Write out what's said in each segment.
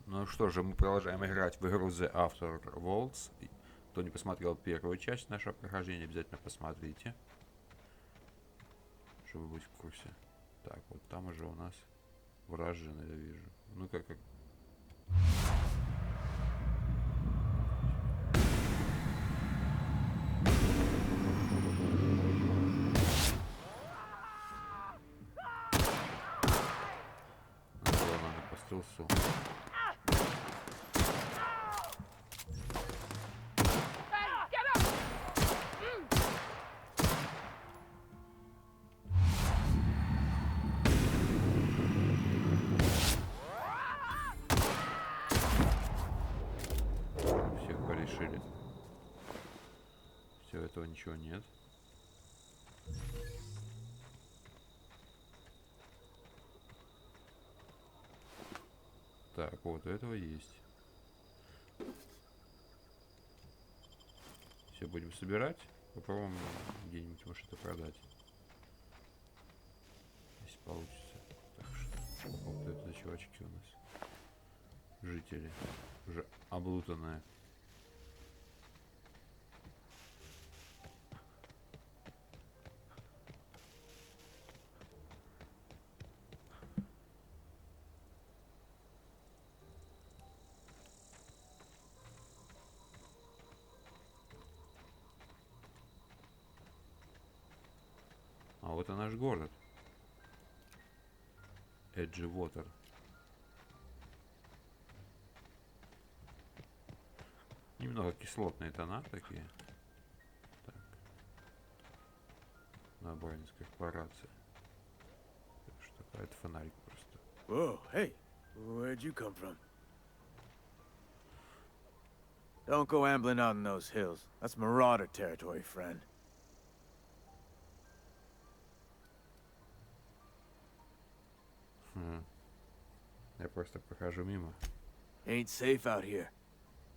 Ну что же, мы продолжаем играть в игру The After Worlds. Кто не посмотрел первую часть нашего прохождения, обязательно посмотрите, чтобы быть в курсе. Так, вот там уже у нас вражины, я вижу. Ну как. Надо по стелсу. Всех порешили. Все, этого ничего нет. Так, вот у этого есть. Все, будем собирать. Попробуем где-нибудь, может, это продать. Если получится. Так что, вот это чувачки у нас. Жители. Уже облутанные. А вот и наш город. Edgewater. Немного кислотные тона такие. Так. Набранец корпорация. Что такое? Это фонарик просто. Whoa, hey, where'd you come from? Don't go ambling out in those hills. That's marauder territory, friend. Я просто прохожу мимо. Ain't safe out here.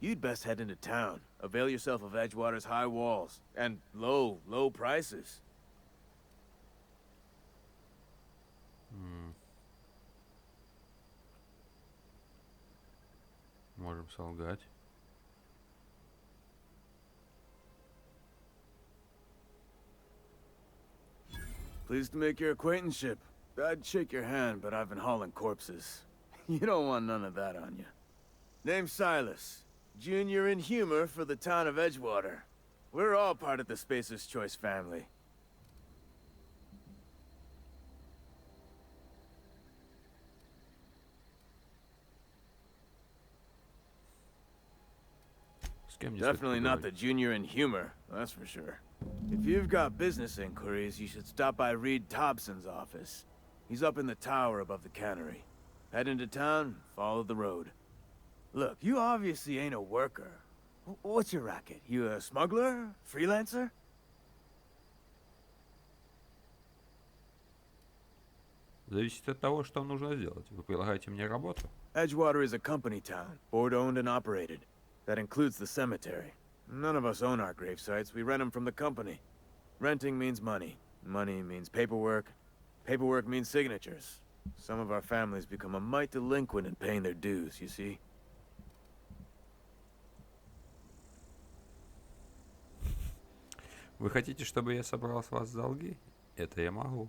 You'd best head into town. Avail yourself of Edgewater's high walls and low prices. Можем солгать. Pleased to make your acquaintanceship. I'd shake your hand, but I've been hauling corpses. You don't want none of that on you. Name's Silas. Junior in humor for the town of Edgewater. We're all part of the Spacer's Choice family. С кем мне Definitely стоит not the поговорить? junior in humor, that's for sure. If you've got business inquiries, you should stop by Reed Thompson's office. He's up in the tower above the cannery. Head into town, follow the road. Look, you obviously ain't a worker. What's your racket? You a smuggler? Freelancer? Зависит от того, что нужно сделать. Вы предлагаете мне работу? Edgewater is a company town, board-owned and operated. That includes the cemetery. None of us own our grave sites, we rent them from the company. Renting means money. Money means paperwork. Paperwork means signatures. Some of our families become a mite delinquent in paying their dues, you see? Вы хотите, чтобы я собрал с вас долги? Это я могу.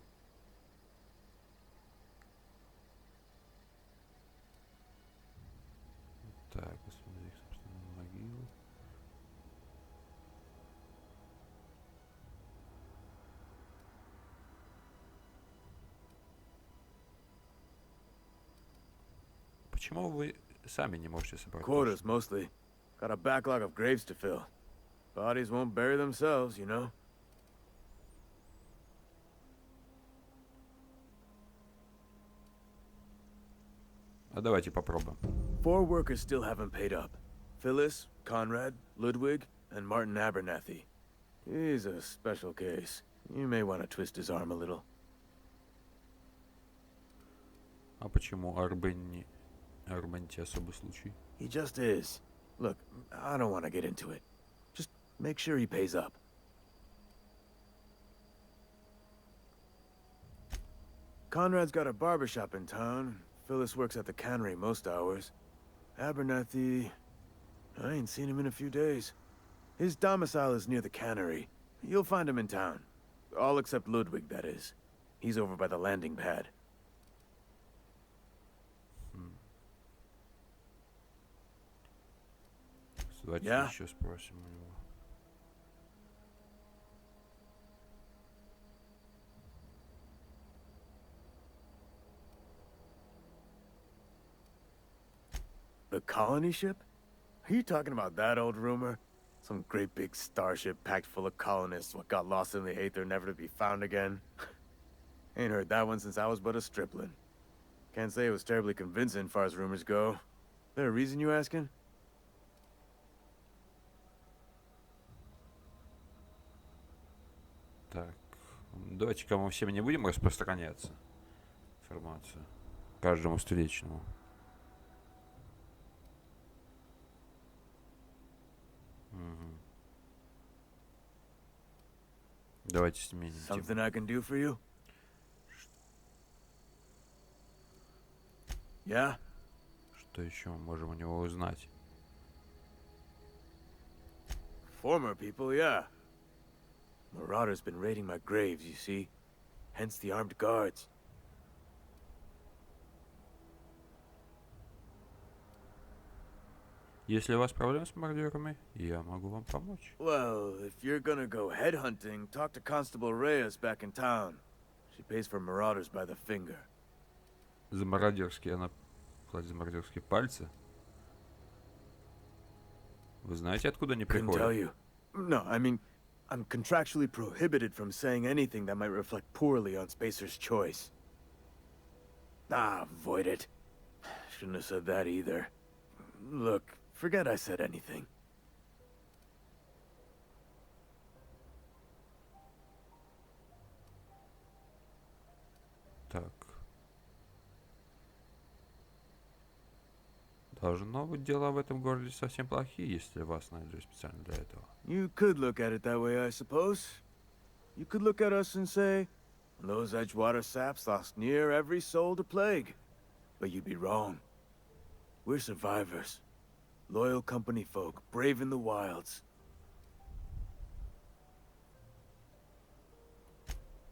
Так, посмотри, собственно, могилу. Почему вы сами не можете собрать Quotas, больше? mostly. Got a backlog of graves to fill. Bodies won't bury themselves, you know? А давайте попробуем. 4 workers still haven't paid up. Phyllis, Conrad, Ludwig, and Martin Abernathy. He's a special case. You may want to twist his arm a little. А почему Арбенти особый случай? He just is. Look, I don't want to get into it. Just make sure he pays up. Conrad's got a barbershop in town. Phyllis works at the cannery most hours. Abernathy. I ain't seen him in a few days. His domicile is near the cannery. You'll find him in town. All except Ludwig, that is. He's over by the landing pad. Давайте Я? еще спросим у него. The colony ship? Are you talking about that old rumor? Some great big starship packed full of colonists what got lost in the aether never to be found again? Ain't heard that one since I was but a stripling. Can't say it was terribly convincing far as rumors go. There a reason you asking? Так, давайте-ка мы всем не будем распространяться информацию. Каждому встречному. Мгм. Давайте сменим тему. Something I can do for you? Yeah? Что еще мы можем у него узнать? Former people, yeah. Marauders been raiding my graves, you see. Hence the armed guards. Если у вас проблемы с мародерами, я могу вам помочь. Well, if you're gonna go headhunting, talk to Constable Reyes back in town. She pays for marauders by the finger. За мародерские, она платит за мародерские пальцы. Вы знаете, откуда они Couldn't tell приходят? you. No, I mean, I'm contractually prohibited from saying anything that might reflect poorly on Spacer's choice. Ah, avoid it. Shouldn't have said that either. Look, forget I said anything. Так. Должно быть, дела в этом городе совсем плохие, если вас найдут специально для этого. You could look at it that way, I suppose. You could look at us and say, those Edgewater saps lost near every soul to plague. But you'd be wrong. We're survivors. Loyal company folk, brave in the wilds.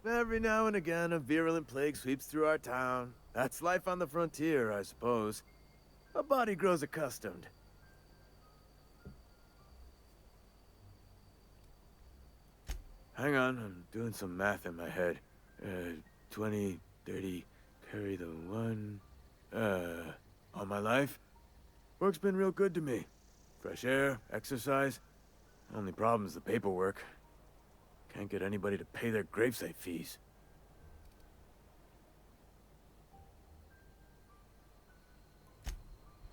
Every now and again, a virulent plague sweeps through our town. That's life on the frontier, I suppose. A body grows accustomed. Hang on, I'm doing some math in my head. 20, 30, carry the one. All my life? Work's been real good to me. Fresh air, exercise. Only problem's the paperwork. Can't get anybody to pay their gravesite fees.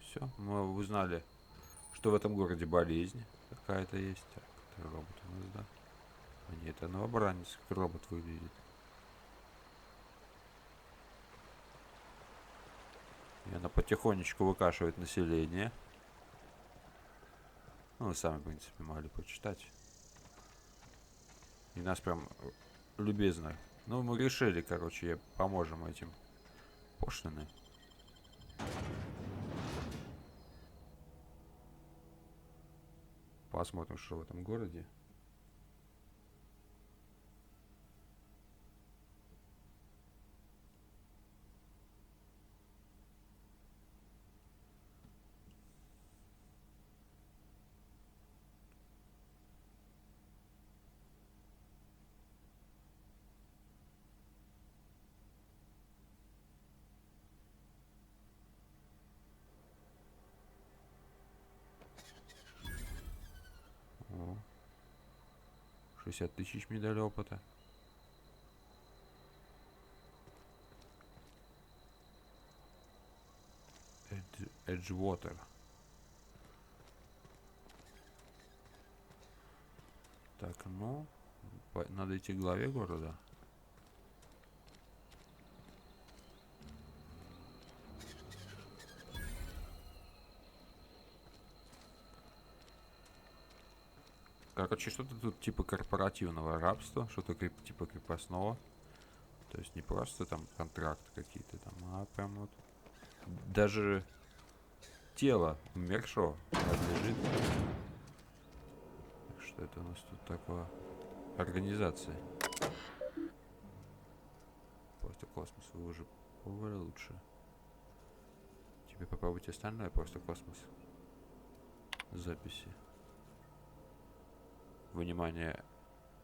Все, мы узнали, что в этом городе болезнь какая-то есть. Так, это робот у нас, да? А нет, это новобранец, как робот выглядит. И она потихонечку выкашивает население. Ну, вы сами, в принципе, могли почитать. И нас прям любезно. Ну, мы решили, короче, поможем этим пошлины. Посмотрим, что в этом городе. О, 60 тысяч медалей опыта. Edgewater. Так, ну, надо идти к главе города. Короче, что-то тут типа корпоративного рабства, что-то типа крепостного. То есть не просто там контракты какие-то там, а прям вот даже тело умершего принадлежит. Что это у нас тут такое? Организация. Просто космос. Вы уже пробовали лучше. Тебе попробуйте остальное. Просто космос. Записи. Внимание.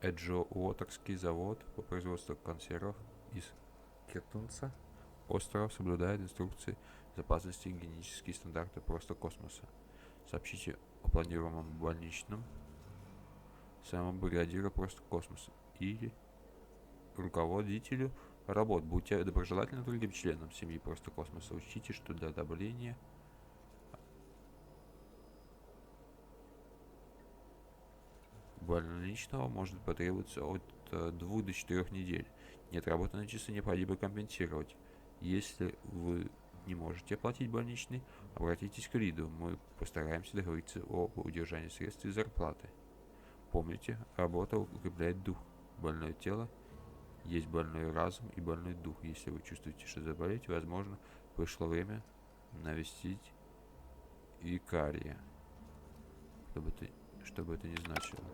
Эджуотерский завод по производству консервов из Киртунца. Остров соблюдает инструкции безопасности и гигиенические стандарты просто космоса. Сообщите о планируемом больничном самому бригадиру просто космоса или руководителю работ. Будьте доброжелательны другим членам семьи просто космоса. Учтите, что для одобрения больничного может потребоваться от 2 до 4 недель. Неотработанные часы необходимо компенсировать. Если вы не можете оплатить больничный, обратитесь к Риду. Мы постараемся договориться об удержании средств и зарплаты. Помните, работа укрепляет дух. Больное тело есть больной разум и больной дух. Если вы чувствуете, что заболеете, возможно, пришло время навестить викария. Что бы это ни значило.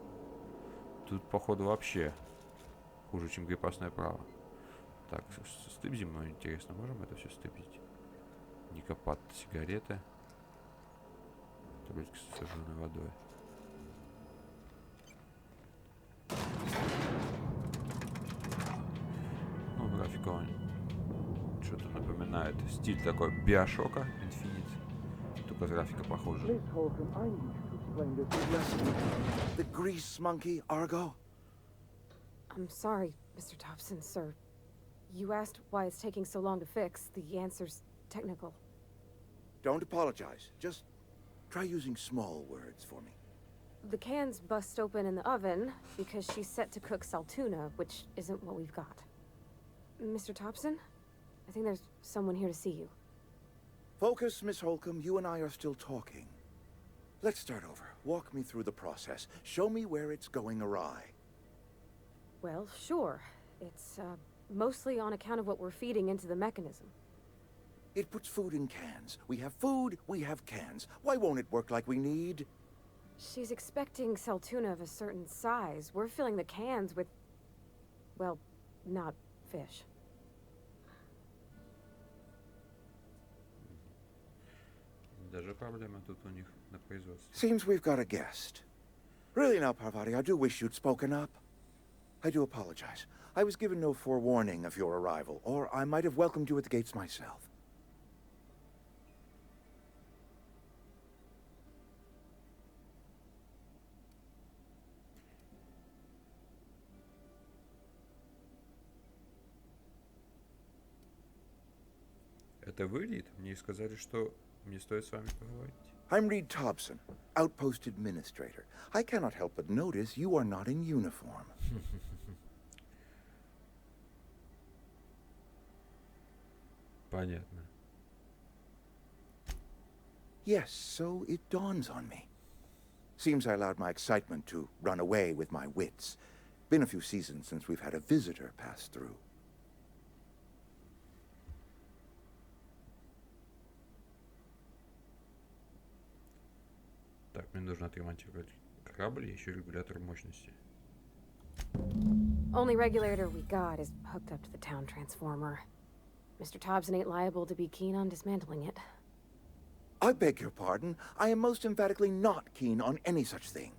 Тут, походу, вообще хуже, чем крепостное право. Так, стыбзим, мы, интересно, можем это все стыбзить? Никопат, сигареты. Таблетки с сожженной водой. Ну, графика он что-то напоминает. Стиль такой Биошока, Infinite. Только с графика похоже. The grease monkey, Argo? I'm sorry, Mr. Thompson, sir. You asked why it's taking so long to fix. The answer's technical. Don't apologize. Just try using small words for me. The cans bust open in the oven because she's set to cook saltuna, which isn't what we've got. Mr. Thompson? I think there's someone here to see you. Focus, Miss Holcomb. You and I are still talking. Let's start over. Walk me through the process. Show me where it's going awry. Well, sure. It's, mostly on account of what we're feeding into the mechanism. It puts food in cans. We have food, we have cans. Why won't it work like we need? She's expecting saltuna of a certain size. We're filling the cans with, well, not fish. Даже проблема тут у них на производстве. Seems we've got a guest. Really now, Parvati, I do wish you'd spoken up. I do apologize. I was given no forewarning of your arrival, or I might have welcomed you at the gates myself. Это вы, Рид? Мне сказали, что мне стоит с вами поговорить. I'm Reed Thompson, Outpost Administrator. I cannot help but notice you are not in uniform. Понятно. Yes, so it dawns on me. Seems I allowed my excitement to run away with my wits. Been a few seasons since we've had a visitor pass through. Так, мне нужно отремонтировать корабль и еще регулятор мощности. Only regulator we got is hooked up to the town transformer. Mr. Thompson ain't liable to be keen on dismantling it. I beg your pardon. I am most emphatically not keen on any such thing.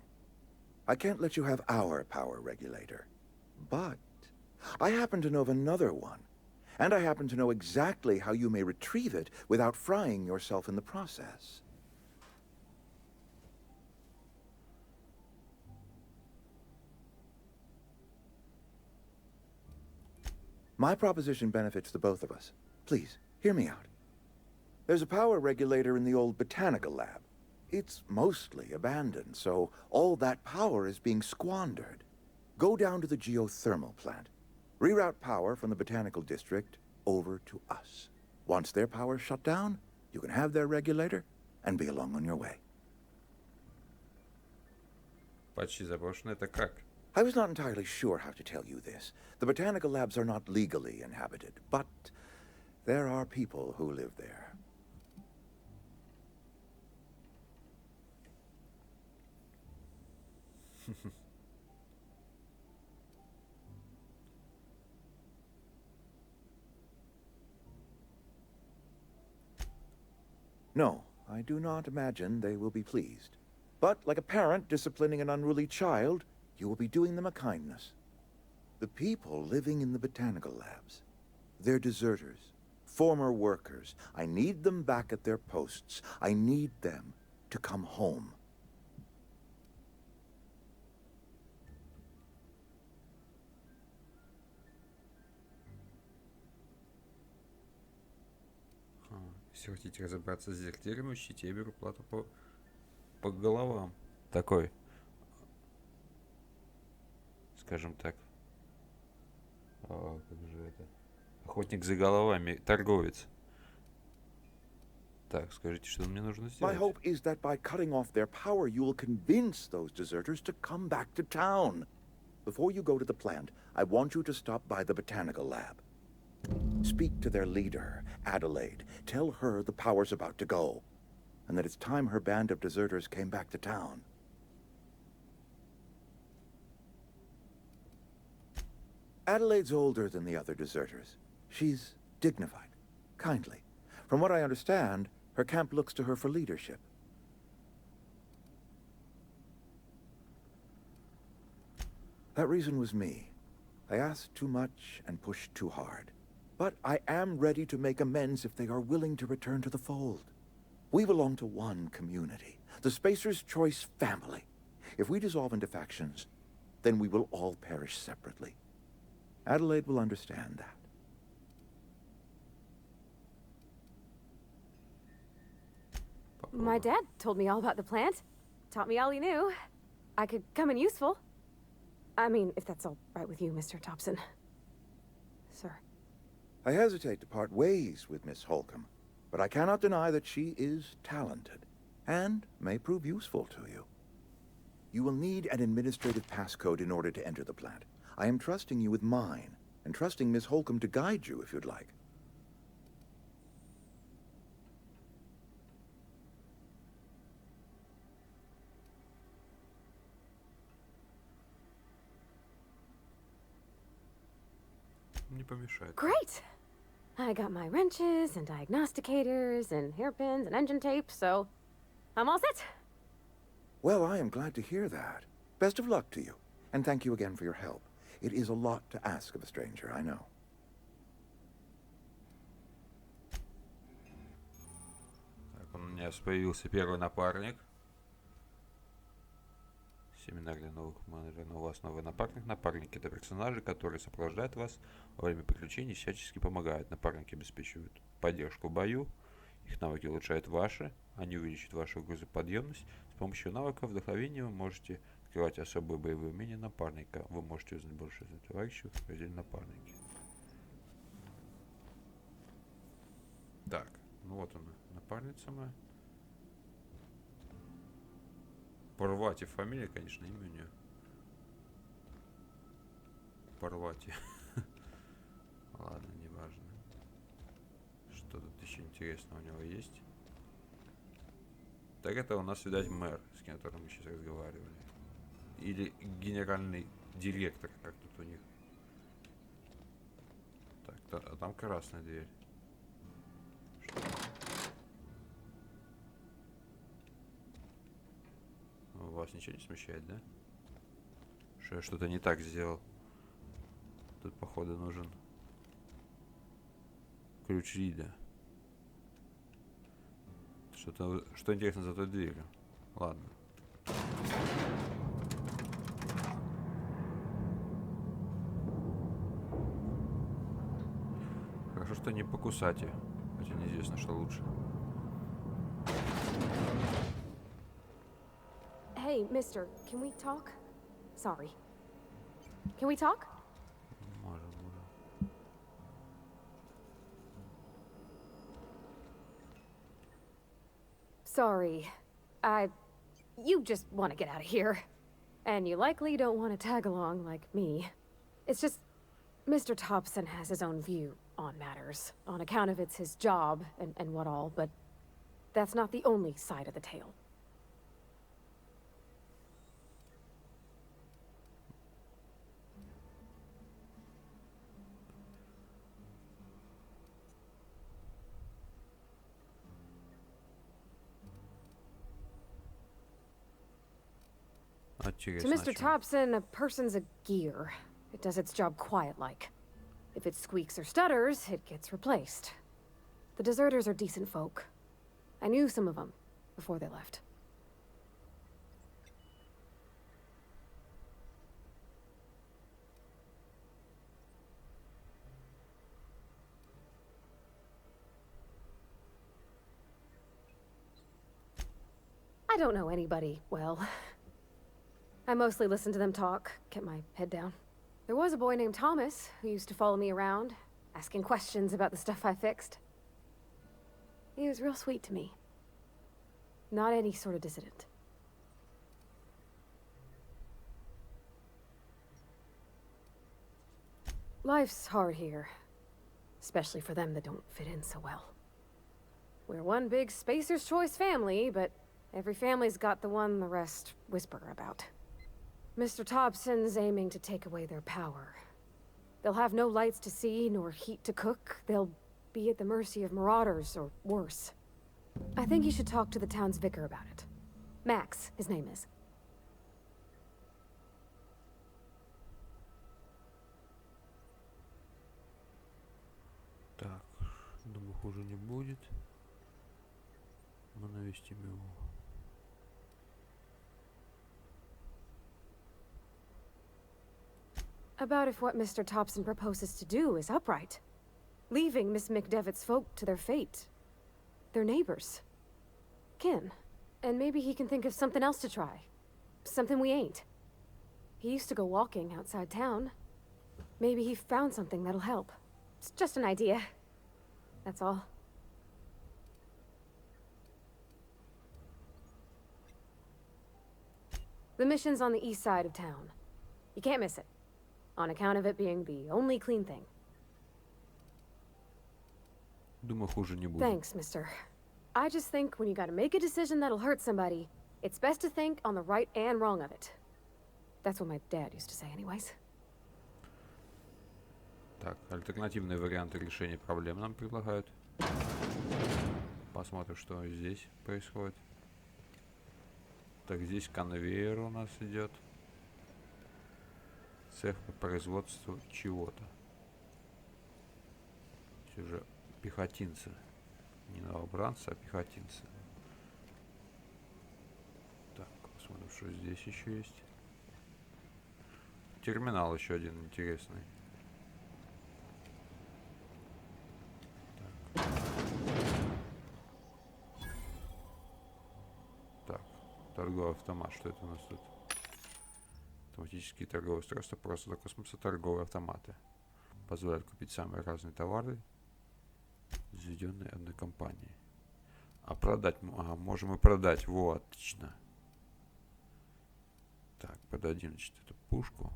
I can't let you have our power regulator. But I happen to know of another one. And I happen to know exactly how you may retrieve it without frying yourself in the process. My proposition benefits the both of us. Please, hear me out. There's a power regulator in the old botanical lab. It's mostly abandoned, so all that power is being squandered. Go down to the geothermal plant. Reroute power from the botanical district over to us. Once their power's shut down, you can have their regulator and be along on your way. Почти заброшено. Это как? I was not entirely sure how to tell you this. The botanical labs are not legally inhabited, but there are people who live there. No, I do not imagine they will be pleased. But like a parent disciplining an unruly child, you will be doing them a kindness. The people living in the botanical labs, they're deserters, former workers. I need them back at their posts. I need them to come home. Если хотите разобраться с дезертирами, учтите, я беру плату по головам. Такой, скажем так, как же это, охотник за головами, торговец. Так, скажите, что мне нужно My сделать? hope is that by cutting off their power, you will convince those deserters to come back to town. Before you go to the plant, I want you to stop by the botanical lab. Speak to their leader, Adelaide. Tell her the power's about to go, and that it's time her band of deserters came back to town. Adelaide's older than the other deserters. She's dignified, kindly. From what I understand, her camp looks to her for leadership. That reason was me. I asked too much and pushed too hard. But I am ready to make amends if they are willing to return to the fold. We belong to one community, the Spacer's Choice family. If we dissolve into factions, then we will all perish separately. Adelaide will understand that. My dad told me all about the plant. Taught me all he knew. I could come in useful. I mean, if that's all right with you, Mr. Thompson. Sir. I hesitate to part ways with Miss Holcomb, but I cannot deny that she is talented and may prove useful to you. You will need an administrative passcode in order to enter the plant. I am trusting you with mine, and trusting Miss Holcomb to guide you if you'd like. Не помешает. Great! I got my wrenches and diagnosticators and hairpins and engine tape, so I'm all set. Well, I am glad to hear that. Best of luck to you, and thank you again for your help. It is a lot to ask of a stranger, I know. Так, у меня появился первый напарник. Семинар для новых менеджеров. У вас новый напарник. Напарники — это персонажи, которые сопровождают вас во время приключений и всячески помогают. Напарники обеспечивают поддержку в бою. Их навыки улучшают ваши. Они увеличивают вашу грузоподъемность. С помощью навыков вдохновения вы можете открывать особые боевые умения напарника. Вы можете узнать больше о товарищах в разделе напарники. Так, ну вот она, напарница моя. Парвати фамилия, конечно, имя у нее. Парвати. Ладно, неважно. Что тут еще интересного у него есть? Так, это у нас, видать, мэр, с которым мы сейчас разговаривали. Или генеральный директор, как тут у них. Так, а там красная дверь. Что? Вас ничего не смущает, да? Что я что-то не так сделал. Тут, походу, нужен ключ Рида. Что интересно за той дверью? Ладно. Хорошо, что не покусать ее. Хотя неизвестно, что лучше. Hey, mister, can we talk? Sorry. Can we talk? Можем. Sorry. You just want to get out of here. And you likely don't want to tag along like me. It's just, Mr. Thompson has his own view on matters, on account of it's his job and what all, but that's not the only side of the tale. Интересно, To о Mr. чём? Thompson, a person's a gear. It does its job quiet-like. If it squeaks or stutters, it gets replaced. The deserters are decent folk. I knew some of them before they left. I don't know anybody well. I mostly listen to them talk, kept my head down. There was a boy named Thomas who used to follow me around, asking questions about the stuff I fixed. He was real sweet to me. Not any sort of dissident. Life's hard here, especially for them that don't fit in so well. We're one big Spacer's Choice family, but every family's got the one the rest whisper about. Mr. Thompson's aiming to take away their power. They'll have no lights to see, nor heat to cook. They'll be at the mercy of marauders, or worse. I think you should talk to the town's vicar about it. Max, his name is. Так, думаю, хуже не будет. Мы навестим его. About if what Mr. Thompson proposes to do is upright. Leaving Miss McDevitt's folk to their fate. They're neighbors. Kin. And maybe he can think of something else to try. Something we ain't. He used to go walking outside town. Maybe he found something that'll help. It's just an idea. That's all. The mission's on the east side of town. You can't miss it. On account of it being the only clean thing. Думаю, хуже не будет. Thanks, mister. I just think when you gotta make a decision that'll hurt somebody, it's best to think on the right and wrong of it. That's what my dad used to say anyways. Так, альтернативные варианты решения проблем нам предлагают. Посмотрим, что здесь происходит. Так, здесь конвейер у нас идет. Цех по производству чего-то. Все же пехотинцы. Не новобранцы, а пехотинцы. Так, посмотрим, что здесь еще есть. Терминал еще один интересный. Так, торговый автомат. Что это у нас тут? Автоматические торговые устройства просто до космоса. Торговые автоматы позволяют купить самые разные товары, заведенные одной компанией. А продать, ага, можем и продать. Вот, отлично. Так, продадим, значит, эту пушку.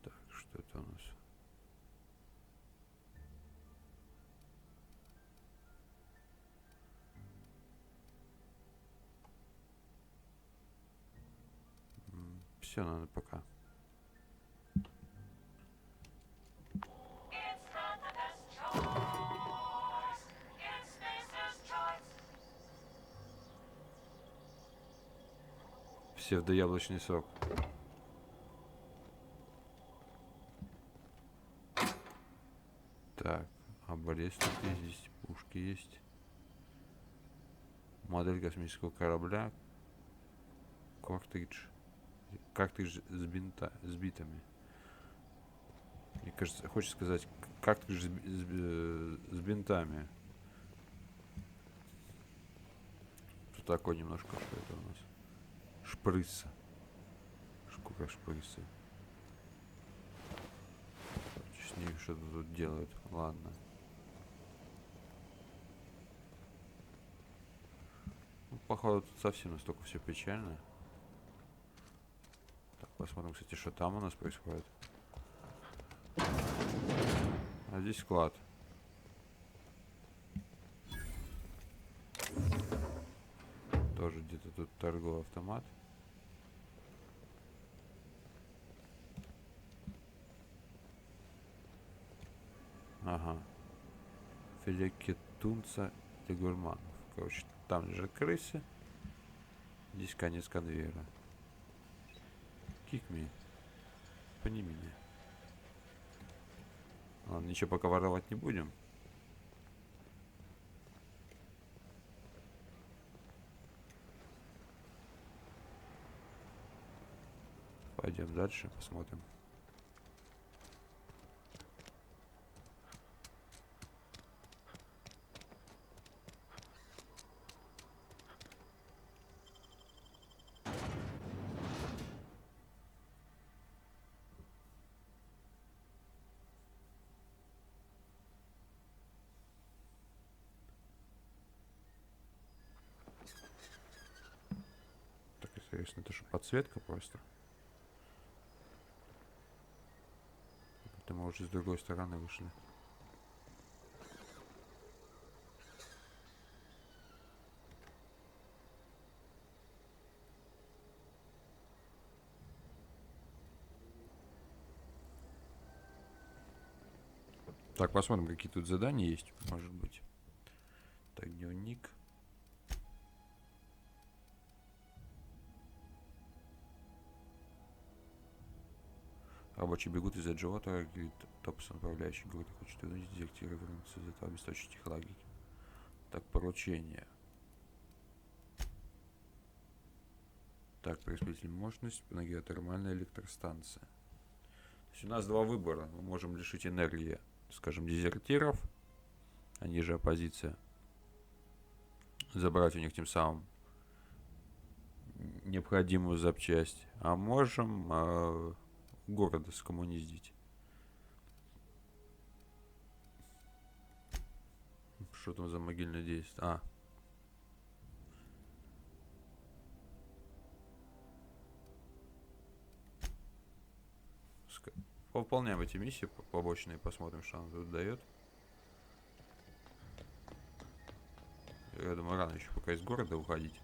Так, что это у нас? Все, надо пока. Псевдояблочный сок. Так, а баллистики здесь, пушки есть. Модель космического корабля. Картридж. Картридж с битами. Мне кажется, хочется сказать картридж с бинтами. Тут такой немножко, что это у нас? Шприц. Шкура шприца. С ней что-то тут делают. Ладно. Ну, походу тут совсем настолько все печально. Так, посмотрим, кстати, что там у нас происходит. А здесь склад. Тоже где-то тут торговый автомат. Ага. Филе кетунца для гурманов. Короче, там лежат крысы. Здесь конец конвейера. Kick me. Пни меня. Ладно, ничего пока воровать не будем. Пойдем дальше, посмотрим. Так, интересно, это же подсветка просто. Это мы уже с другой стороны вышли. Так, посмотрим, какие тут задания есть, может быть. Так, дневник. Рабочие бегут из Edgewater, говорит Топсон, управляющий группой, хочет увидеть директора, вернуться из этого, обесточить их лагерь. Так, поручение. Так, прераспределитель мощность, геотермальная электростанция. То есть у нас два выбора. Мы можем лишить энергии, скажем, дезертиров, они же оппозиция. Забрать у них тем самым необходимую запчасть. А можем города скоммуниздить. Что там за могильное действие? Выполняем эти миссии побочные, посмотрим, что она тут дает. Я думаю, рано еще пока из города уходить.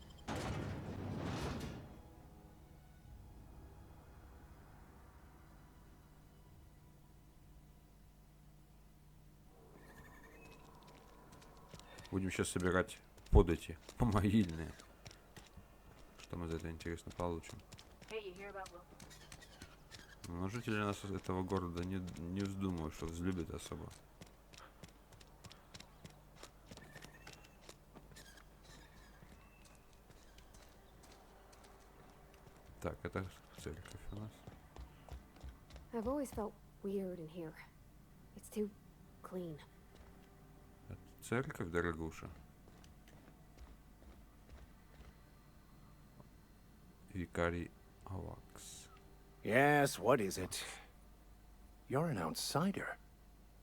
Будем сейчас собирать подати помогильные. Что мы за это интересно получим? Но жители нас этого города не вздумают, что взлюбят особо. Так, это церковь у нас. I've always felt weird in here. It's too clean. Это церковь, дорогуша. Викарий Авакс. Yes, what is it? You're an outsider.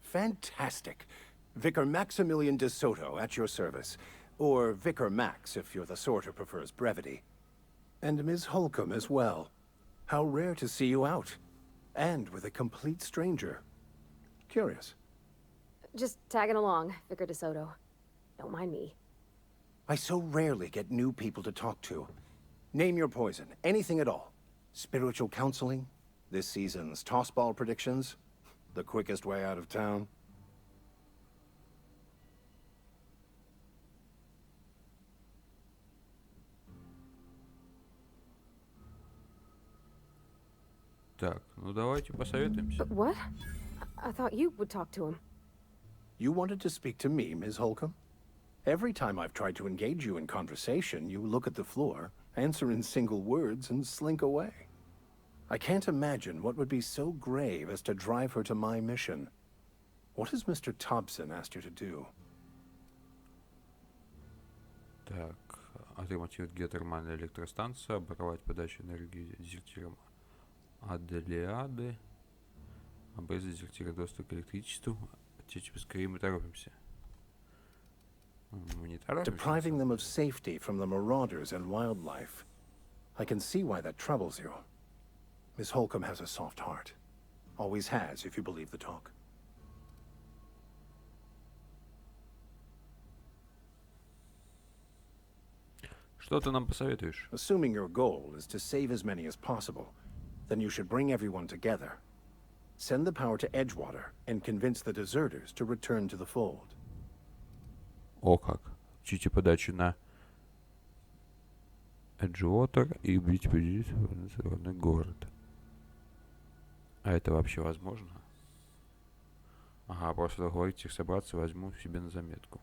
Fantastic. Vicar Maximilian de Soto, at your service. Or Vicar Max, if you're the sort who prefers brevity. And Ms. Holcomb as well. How rare to see you out. And with a complete stranger. Curious. Just tagging along, Vicar DeSoto. Don't mind me. I so rarely get new people to talk to. Name your poison, anything at all. Spiritual counseling? This season's tossball predictions? The quickest way out of town? Так, ну давайте посоветуемся. But what? I thought you would talk to him. You wanted to speak to me, Ms. Holcomb? Every time I've tried to engage you in conversation, you look at the floor, answer in single words, and slink away. I can't imagine what would be so grave as to drive her to my mission. What has Mr. Thompson asked you to do? Так, отремонтировать геотермальную электростанцию, оборвать подачу энергии дезертирам Аделиады, обрезать дезертира доступ к электричеству. Течь поскорее, мы торопимся. Мы не торопимся. Depriving them of safety from the marauders and wildlife. I can see why that troubles you. Miss Holcomb has a soft heart. Always has, if you believe the talk. Что ты нам посоветуешь? Assuming your goal is to save as many as possible, then you should bring everyone together. Send the power to Edgewater and convince the deserters to return to the fold. О как. Включите подачу на Edgewater и убить родной город. А это вообще возможно? Ага, просто договоритесь их собраться, возьму себе на заметку.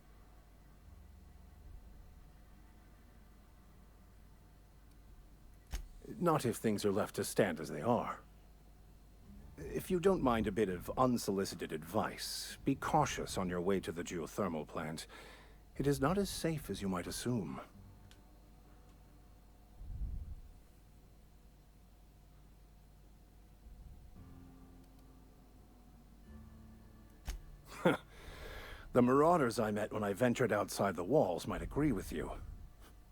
Not if things are left to stand as they are. If you don't mind a bit of unsolicited advice, be cautious on your way to the geothermal plant. It is not as safe as you might assume. The marauders I met when I ventured outside the walls might agree with you.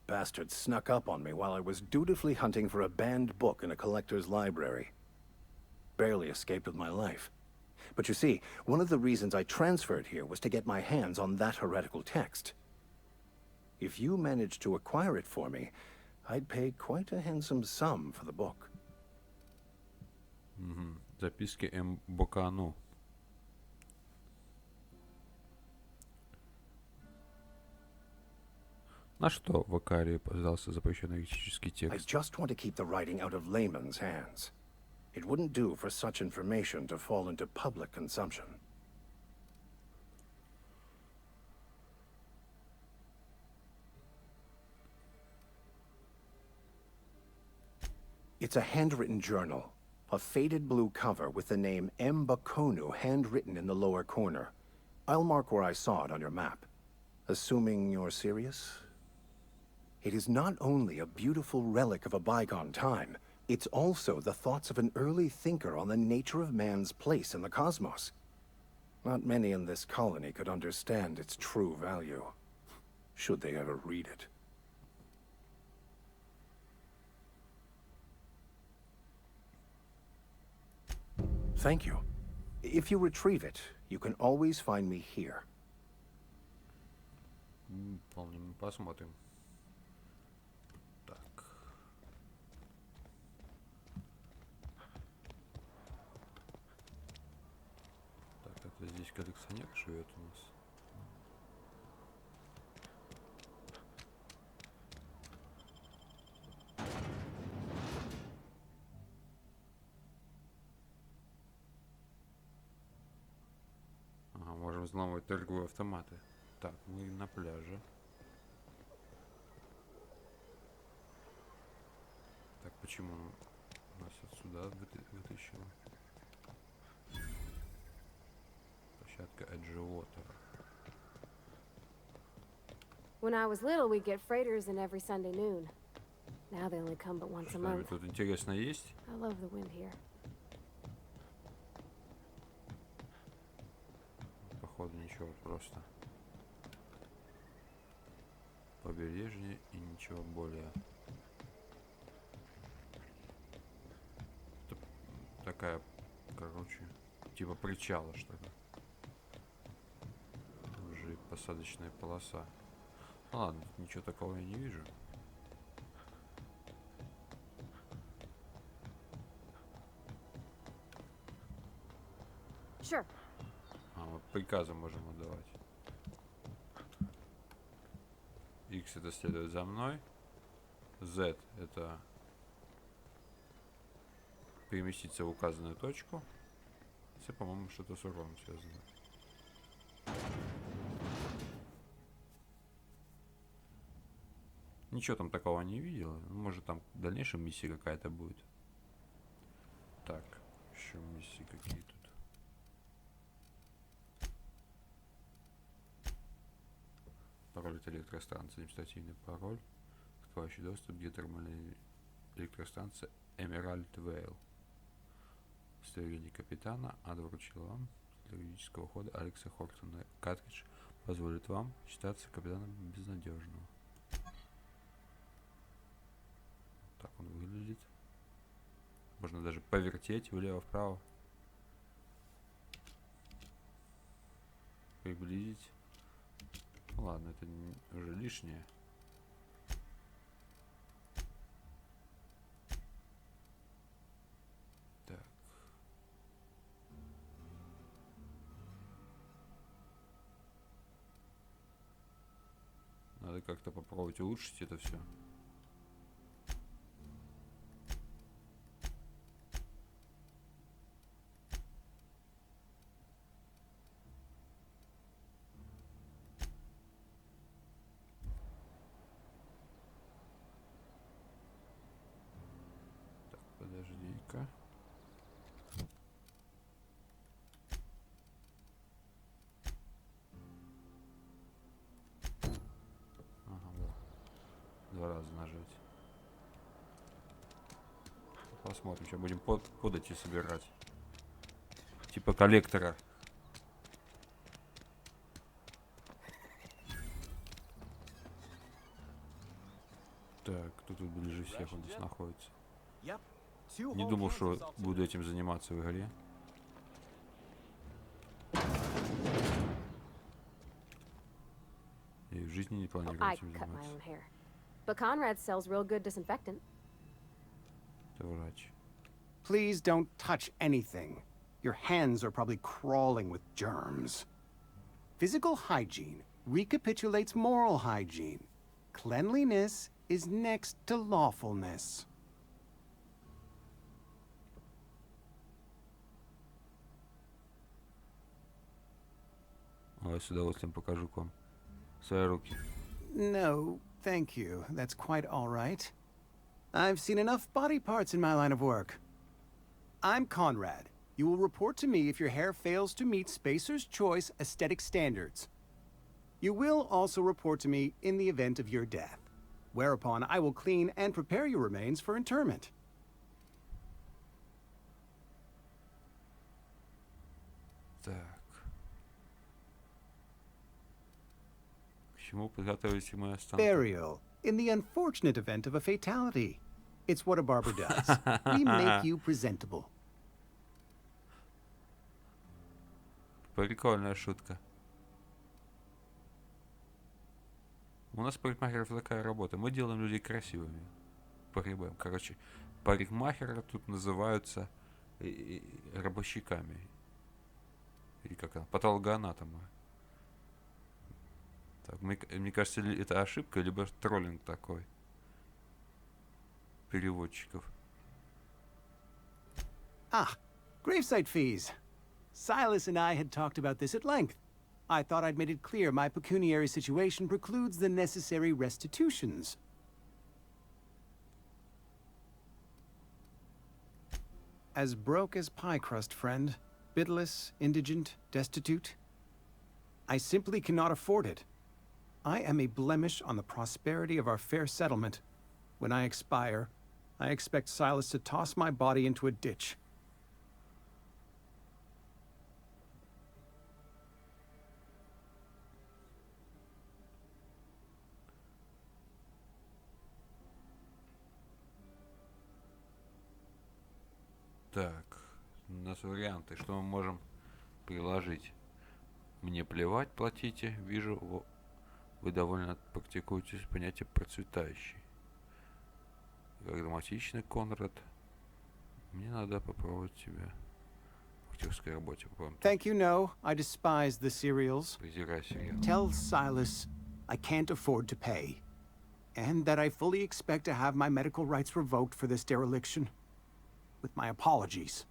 Bastards snuck up on me while I was dutifully hunting for a banned book in a collector's library. Barely escaped with my life. But you see, one of the reasons I transferred here was to get my hands on that heretical text. If you managed to acquire it for me, I'd pay quite a handsome sum for the book. Записки М. Бокану. На что в Акарии оказался запрещенный эротический I текст? just want to keep the writing out of layman's hands. It wouldn't do for such information to fall into public consumption. It's a handwritten journal, a faded blue cover with the name M. Bakonu handwritten in the lower corner. I'll mark where I saw it on your map. Assuming you're serious? It is not only a beautiful relic of a bygone time, it's also the thoughts of an early thinker on the nature of man's place in the cosmos. Not many in this colony could understand its true value, should they ever read it. Thank you. If you retrieve it, you can always find me here. Помним, посмотрим. Так. Так, это здесь коллекционер живет у нас. Ага, можем взломать торговые автоматы. Так, мы на пляже. Так, почему нас отсюда вытащило? Площадка Edgewater. When I was little, we'd get freighters in every Sunday noon. Now they only come but once a Что-нибудь month. тут интересно есть? I love the wind here. Походу ничего, просто побережье и ничего более. Это такая, короче, типа причала, что ли. Уже посадочная полоса. Ну ладно, ничего такого я не вижу. Sure. А, вот приказы можем отдавать. X это следует за мной. Z это переместиться в указанную точку. Это, по-моему, что-то с уроном связано. Ничего там такого не видел. Может, там в дальнейшем миссия какая-то будет. Так, еще миссии какие тут. Пароль от электростанции, административный пароль, открывающий доступ к геотермальной электростанции Эмеральд Вейл. Удостоверение капитана Ада вручила вам для юридического хода Алекса Хортона. Картридж позволит вам считаться капитаном безнадежного. Так он выглядит. Можно даже повертеть влево-вправо. Приблизить. Ладно, это уже лишнее. Так. как-то попробовать улучшить это все. Так, подожди-ка. Ага, да. 2 раза нажать. Посмотрим, что будем подати собирать. Типа коллектора. Так, кто тут ближе всех он здесь находится? Не думал, что буду этим заниматься в игре. И в жизни не планирую I этим cut my заниматься. own hair. But Conrad sells real good disinfectant. Это врач. Please don't touch anything. Your hands are probably crawling with germs. Physical hygiene recapitulates moral hygiene. Cleanliness is next to lawfulness. Я с удовольствием покажу к вам свои руки. No, thank you. That's quite all right. I've seen enough body parts in my line of work. I'm Conrad. You will report to me if your hair fails to meet Spacer's Choice aesthetic standards. You will also report to me in the event of your death, whereupon I will clean and prepare your remains for interment. Так. К чему подготовились мы останки? Burial, in the unfortunate event of a fatality. It's what a barber does. We make you presentable. Прикольная шутка. У нас парикмахеров такая работа. Мы делаем людей красивыми. Погребаем. Короче, парикмахеры тут называются рабощиками. Или как там? Патологоанатомы. Так, мне кажется, это ошибка, либо троллинг такой. Переводчиков. Ah, gravesite fees. Silas and I had talked about this at length. I thought I'd made it clear my pecuniary situation precludes the necessary restitutions. As broke as pie crust, friend. Bidless, indigent, destitute. I simply cannot afford it. I am a blemish on the prosperity of our fair settlement. When I expire, I expect Silas to toss my body into a ditch. Так, у нас варианты, что мы можем приложить. Мне плевать, платите. Вижу, вы довольно практикуетесь в понятии процветающий. Как драматичный Конрад. Мне надо попробовать себя в актерской работе. Попробуем. Thank you, no. I despise the cereals. Презирай сериал. Tell Silas I can't afford to pay. And that I fully expect to have my medical rights revoked for this dereliction. With my apologies.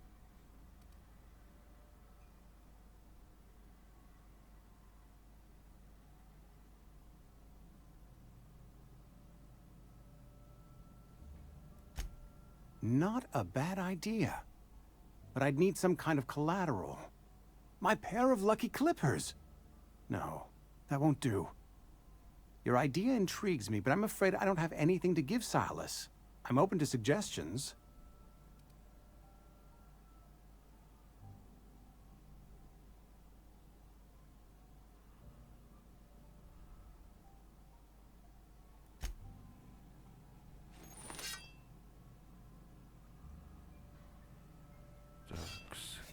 Not a bad idea. But I'd need some kind of collateral. My pair of lucky clippers. No, that won't do. Your idea intrigues me, but I'm afraid I don't have anything to give Silas. I'm open to suggestions.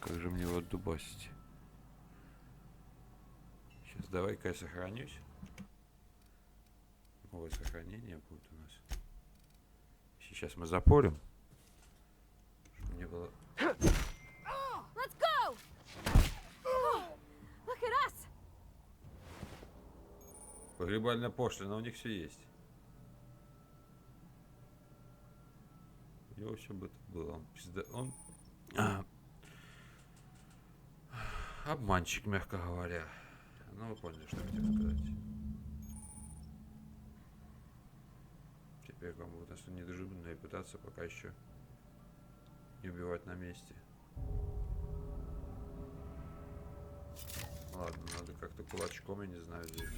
Как же мне его дубасить? Сейчас давай-ка я сохранюсь. Новое сохранение будет у нас. Сейчас мы запорим. Чтобы не было... Let's go! Look at us! Погребальная пошлина, у них все есть. У него все бы это было. Он обманщик, мягко говоря. Ну, вы поняли, что хотел сказать. Теперь вам будет настолько недружелюбно и пытаться пока еще не убивать на месте. Ладно, надо как-то кулачком, я не знаю, здесь.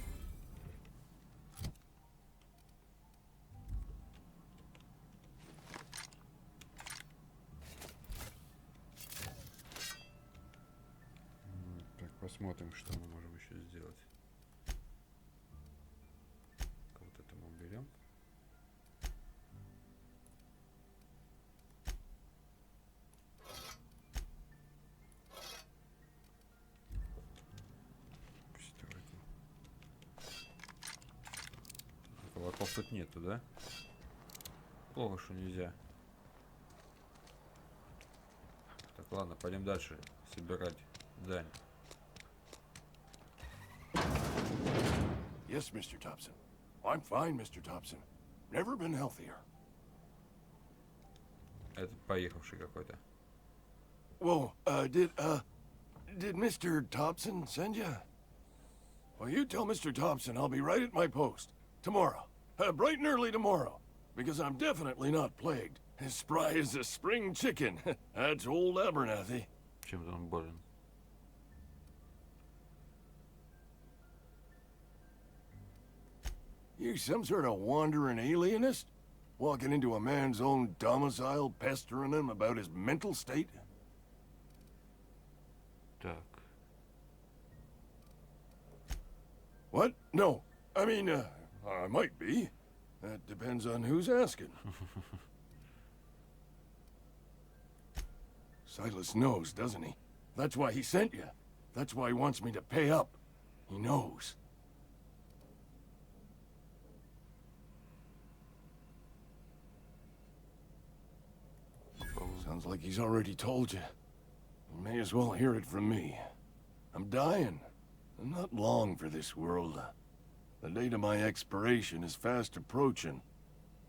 Так, посмотрим, что мы можем еще сделать. Вот это мы уберем. Колоков тут нету, да? Плохо, что нельзя. Так, ладно, пойдем дальше собирать дань. Yes, Mr. Thompson. I'm fine, Mr. Thompson. Never been healthier. Этот поехавший какой-то. Whoa, did Mr. Thompson send you? Well, you tell Mr. Thompson I'll be right at my post. Tomorrow. Bright and early tomorrow. Because I'm definitely not plagued. As spry as a spring chicken. That's old Abernathy. Чем-то он болен. You some sort of wandering alienist? Walking into a man's own domicile, pestering him about his mental state? Так. What? No. I mean, I might be. That depends on who's asking. Silas knows, doesn't he? That's why he sent you. That's why he wants me to pay up. He knows. Sounds like he's already told you. You may as well hear it from me. I'm dying. I'm not long for this world. The date of my expiration is fast approaching.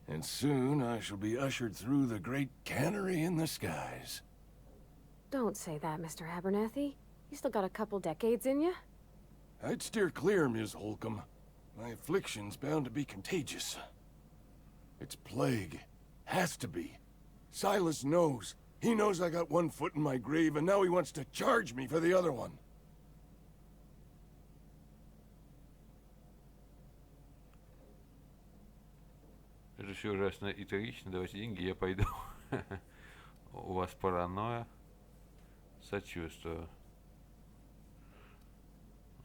And soon I shall be ushered through the great cannery in the skies. Don't say that, Mr. Abernathy. You still got a couple decades in you. I'd steer clear, Ms. Holcomb. My affliction's bound to be contagious. It's plague. Has to be. Silas knows. He knows I got one foot in my grave, and now he wants to charge me for the other one. Это все ужасно и трагично. Давайте деньги, я пойду. У вас паранойя. Сочувствую.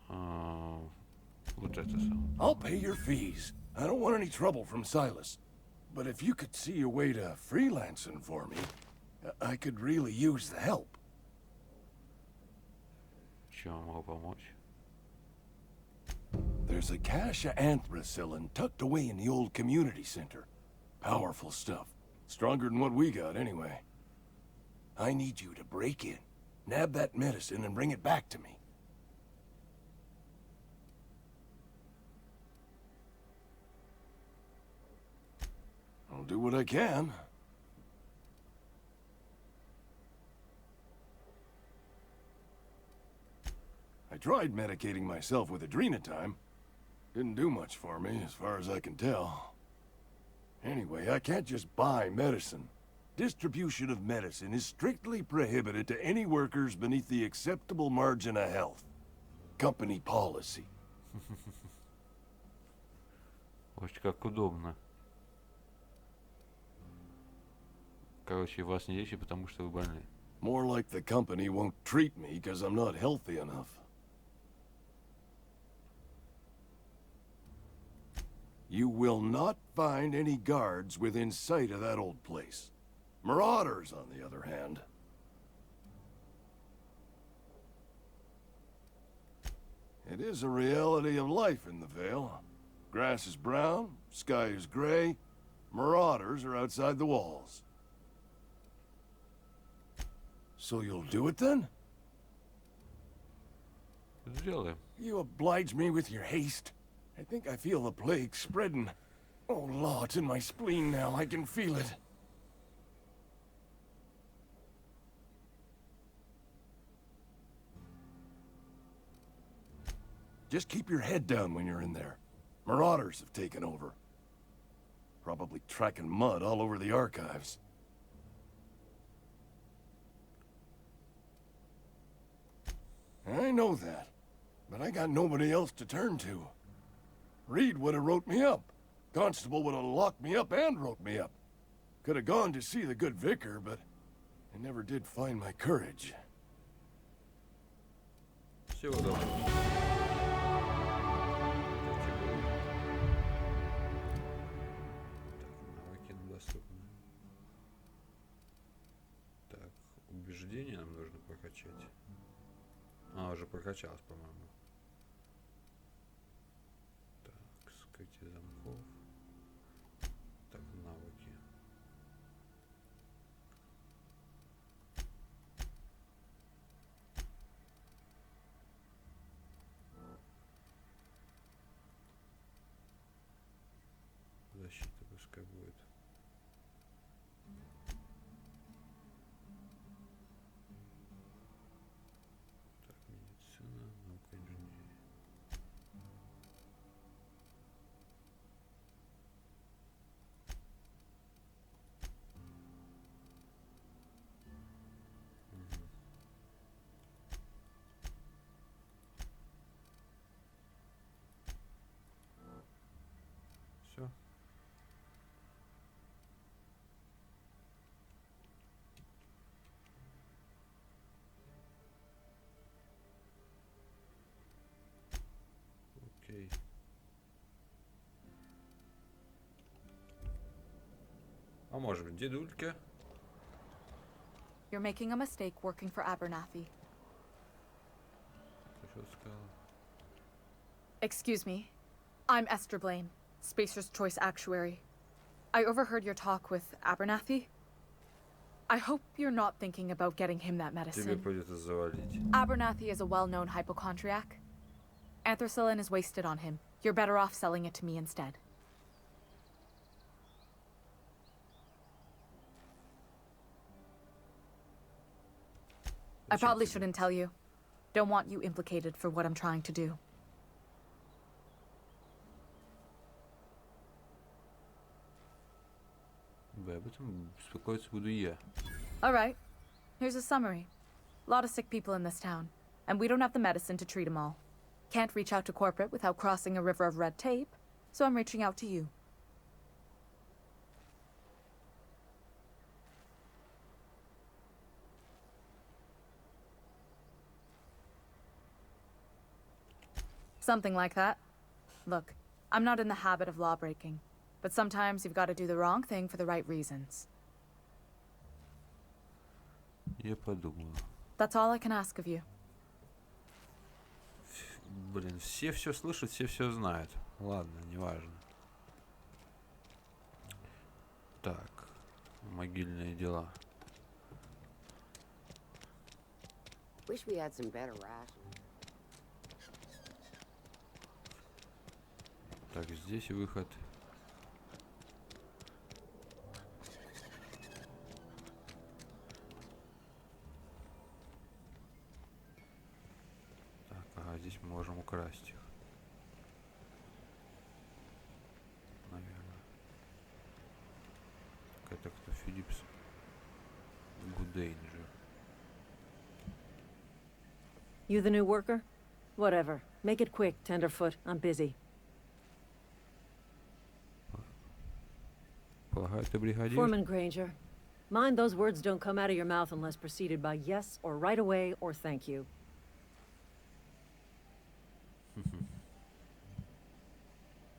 Вот это самое. I'll pay your fees. I don't want any trouble from Silas. But if you could see a way to freelancing for me, I could really use the help. Чем я могу помочь? There's a cache of anthracillin tucked away in the old community center. Powerful stuff. Stronger than what we got, anyway. I need you to break in, nab that medicine, and bring it back to me. I'll do what I can. I tried medicating myself with adrenatime. Didn't do much for me, as far as I can tell. Anyway, I can't just buy medicine. Distribution of medicine is strictly prohibited to any workers beneath the acceptable margin of health. Company policy. Ось как удобно. Короче, вас не лечат, потому что вы больны. More like the company won't treat me because I'm not healthy enough. You will not find any guards within sight of that old place. Marauders, on the other hand. It is a reality of life in the Vale. Grass is brown, sky is gray. Marauders are outside the walls. So you'll do it then? Сделаем. You oblige me with your haste. I think I feel the plague spreading. Oh, law, it's in my spleen now. I can feel it. Just keep your head down when you're in there. Marauders have taken over. Probably tracking mud all over the archives. I know that, but I got nobody else to turn to. Reed would have wrote me up. Constable would have locked me up and wrote me up. Could have gone to see the good vicar, but I never did find my courage. Всего доброго. Так, навыки доступны. Так, убеждение нам нужно прокачать. А, уже прокачалось, по-моему. Так, скрытие замков. Так, навыки. Защита пускай будет. Так, медицина, наука, инженерия. Все. Окей. А может быть, дедулька? You're making a mistake working for Abernathy. Ты что сказала? Excuse me. I'm Esther Blaine, Spacer's Choice Actuary. I overheard your talk with Abernathy. I hope you're not thinking about getting him that Тебе medicine. придется завалить. Abernathy is a well-known hypochondriac. Anthracillin is wasted on him. You're better off selling it to me instead. I probably shouldn't tell you. Don't want you implicated for what I'm trying to do. Да, об этом беспокоиться буду я. All right. Here's a summary. A lot of sick people in this town, and we don't have the medicine to treat them all. Can't reach out to corporate without crossing a river of red tape, so I'm reaching out to you. Something like that. Look, I'm not in the habit of law breaking, but sometimes you've got to do the wrong thing for the right reasons. Я подумаю. That's all I can ask of you. Блин, все слышат, все знают. Ладно, неважно. Так, могильные дела. Wish we had some better rations. Так, здесь выход. Так, ага, здесь мы можем украсть их. Наверное. Так, это кто? Филлипс. Гудейнджер. You the new worker? Whatever. Make it quick, Tenderfoot. I'm busy. Полагаю, ты бригадир? Foreman Granger. Mind those words don't come out of your mouth unless preceded by yes or right away or thank you.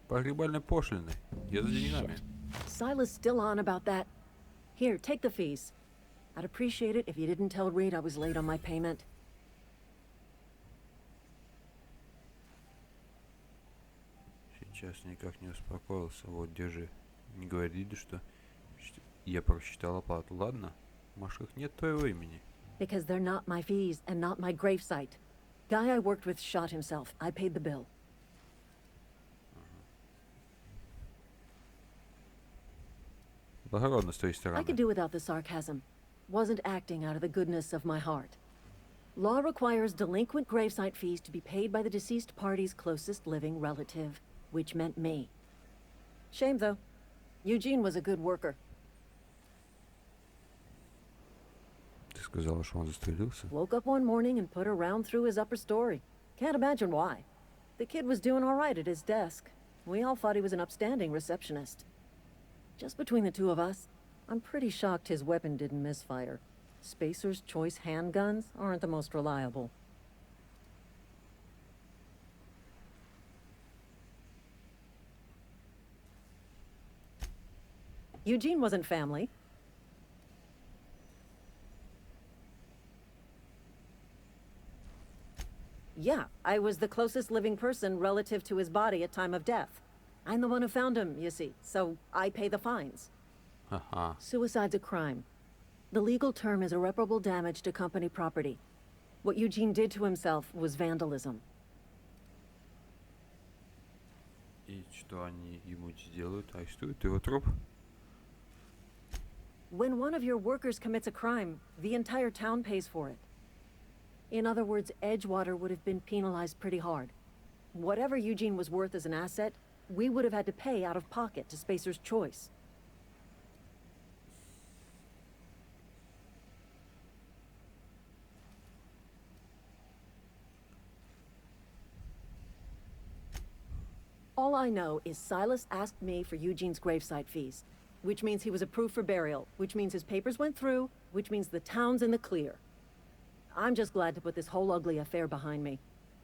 Погребальной пошлины. Я за деньгами. Silas still on about that. Here, take the fees. I'd appreciate it if you didn't tell Reed I was late on my payment. Сейчас никак не успокоился. Вот, держи. Не говори, да что я просчитал оплату. Ладно? В машинах нет твоего имени. Because they're not my fees and not my gravesite. Guy I worked with shot himself. I paid the bill. Благородно с твоей I стороны. could do without the sarcasm. Wasn't acting out of the goodness of my heart. Law requires delinquent gravesite fees to be paid by the deceased party's closest living relative, which meant me. Shame, though. Eugene was a good worker. Ты сказала, что он застрелился? Woke up one morning and put a round through his upper story. Can't imagine why. The kid was doing all right at his desk. We all thought he was an upstanding receptionist. Just between the two of us, I'm pretty shocked his weapon didn't misfire. Spacer's Choice handguns aren't the most reliable. Eugene wasn't family. Yeah, I was the closest living person relative to his body at time of death. I'm the one who found him, you see, so I pay the fines. Ага. Suicide's a crime. The legal term is irreparable damage to company property. What Eugene did to himself was vandalism. И что они ему сделают? Арестуют его труп? When one of your workers commits a crime, the entire town pays for it. In other words, Edgewater would have been penalized pretty hard. Whatever Eugene was worth as an asset, we would have had to pay out of pocket to Spacer's Choice. All I know is Silas asked me for Eugene's gravesite fees, which means he was approved for burial, which means his papers went through, which means the town's in the clear. I'm just glad to put this whole ugly affair behind me.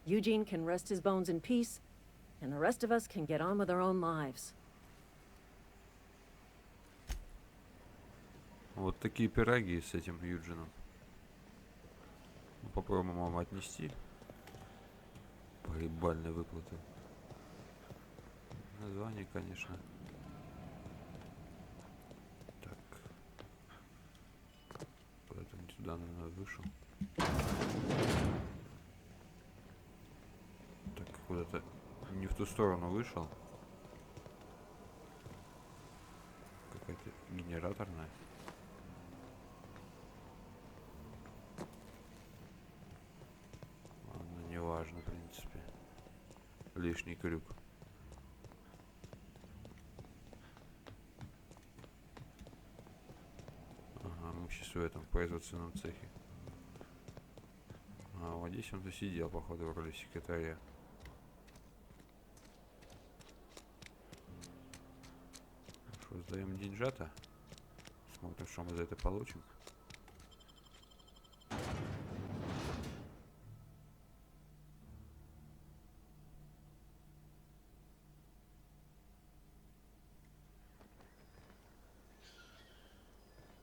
Eugene can rest his bones in peace, and the rest of us can get on with our own lives. Вот такие пироги с этим Юджином. Ну, попробуем вам отнести. Погребальные выплаты. Название, конечно. Так. Куда-то не туда, наверное, вышел. Так, куда-то не в ту сторону вышел. Какая-то генераторная. Ладно, неважно, в принципе. Лишний крюк. Ага, мы сейчас в этом производственном цехе. А, вот здесь он засидел, походу, в роли секретаря. Что, сдаем деньжата? Смотрим, что мы за это получим.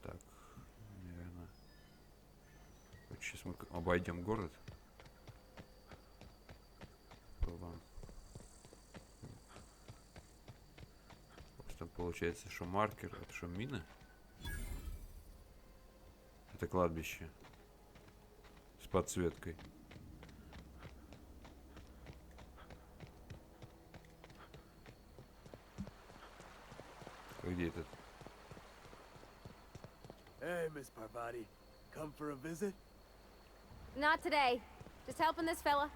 Так, наверное. Вот сейчас мы обойдем город. Попробуем. Просто получается, что маркер, это что, мина? Это кладбище. С подсветкой. Где этот? Hey, Miss Parvati. Come for a visit? Not today. Just helping this fella.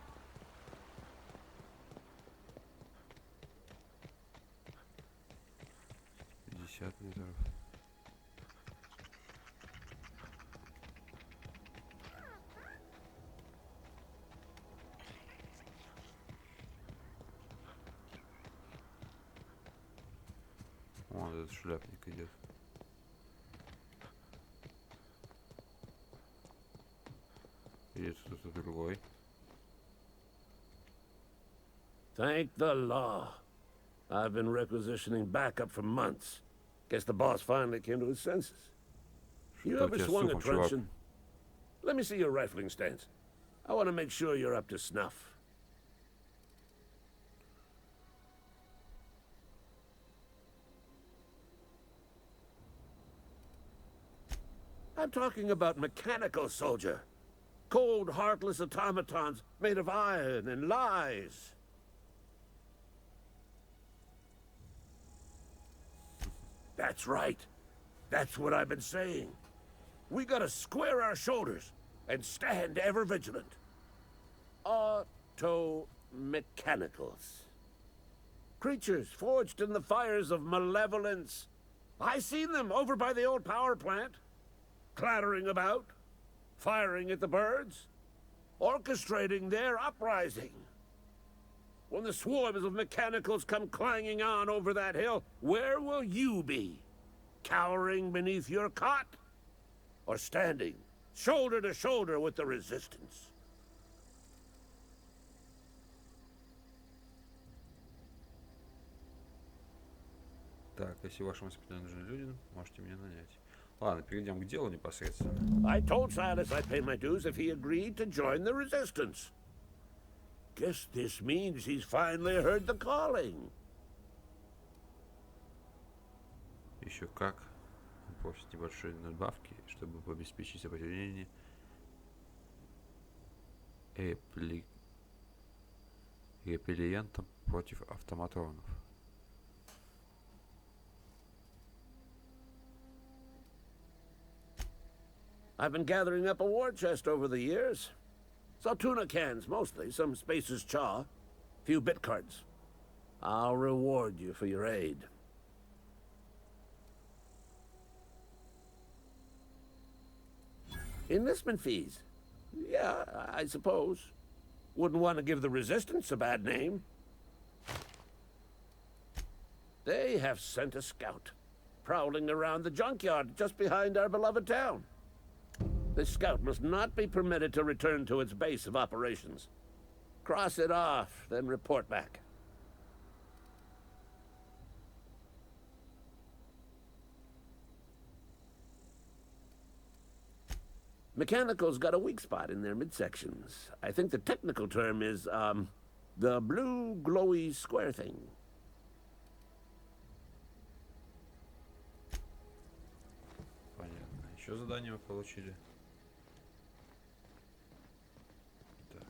Метров. Вон этот шляпник идет. Идет кто-то другой. Thank the law. I've been requisitioning backup for months. Guess the boss finally came to his senses. You ever swung a truncheon? Let me see your rifling stance. I want to make sure you're up to snuff. I'm talking about mechanical soldier. Cold, heartless automatons made of iron and lies. That's right. That's what I've been saying. We gotta square our shoulders and stand ever vigilant. Auto-mechanicals. Creatures forged in the fires of malevolence. I seen them over by the old power plant, clattering about, firing at the birds, orchestrating their uprising. When the swarms of mechanicals come clanging on over that hill, where will you be? Cowering beneath your cot? Or standing shoulder to shoulder with the resistance? Так, если вашему воспитанию нужны люди, можете меня нанять. Ладно, перейдем к делу непосредственно. I told Silas I'd pay my dues if he agreed to join the resistance. Guess this means he's finally heard the calling. Еще как. Он просит небольшой надбавки, чтобы обеспечить сопротивление репеллентам против автоматронов. I've been gathering up a war chest over the years. Saw tuna cans, mostly, some Spacer's chaw, few bit cards. I'll reward you for your aid. Enlistment fees? Yeah, I suppose. Wouldn't want to give the Resistance a bad name. They have sent a scout, prowling around the junkyard just behind our beloved town. This scout must not be permitted to return to its base of operations. Cross it off, then report back. Mechanicals got a weak spot in their midsections. I think the technical term is, the blue glowy square thing. Понятно. Еще задание мы получили. Так.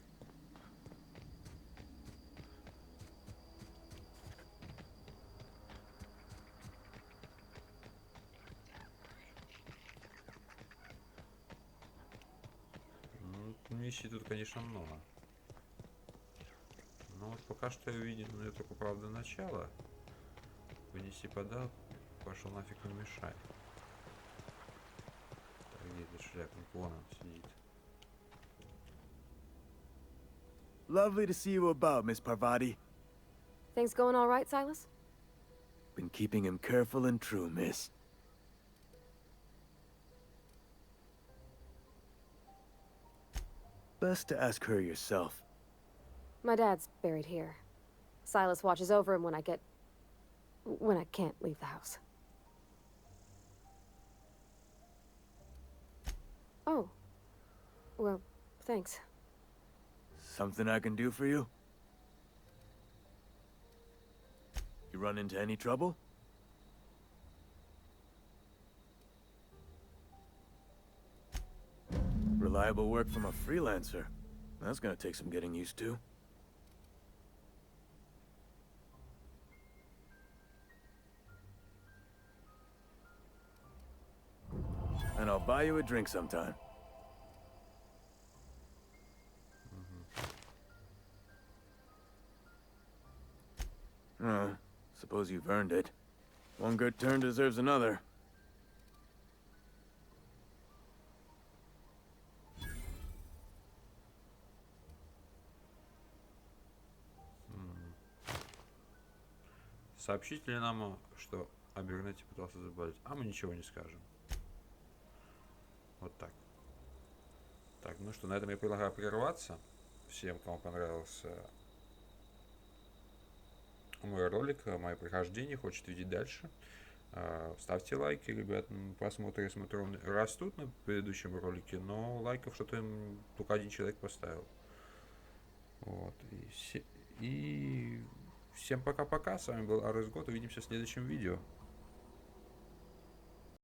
Ну, миссий тут, конечно, много. Но вот пока что я увидел, ну, это только, правда, начало. Вынеси подал, пошел нафиг, не мешай. Так, где этот шляпник? Вон он сидит. Lovely to see you about, Miss Parvati. Things going all right, Silas? Been keeping him careful and true, miss. Best to ask her yourself. My dad's buried here. Silas watches over him when I can't leave the house. Oh. Well, thanks. Something I can do for you? You run into any trouble? Reliable work from a freelancer. That's gonna take some getting used to. And I'll buy you a drink sometime. Suppose you've earned it. One good turn deserves another. Сообщите ли нам, что Абернетти пытался заболеть? А мы ничего не скажем. Вот так. Так, ну что, на этом я предлагаю прерваться. Всем, кому понравился мой ролик, мое прохождение, хочет видеть дальше, ставьте лайки, ребят. Просмотры, я смотрю, растут на предыдущем ролике, но лайков что-то только один человек поставил. Вот. И всем пока-пока. С вами был Арес Гот. Увидимся в следующем видео.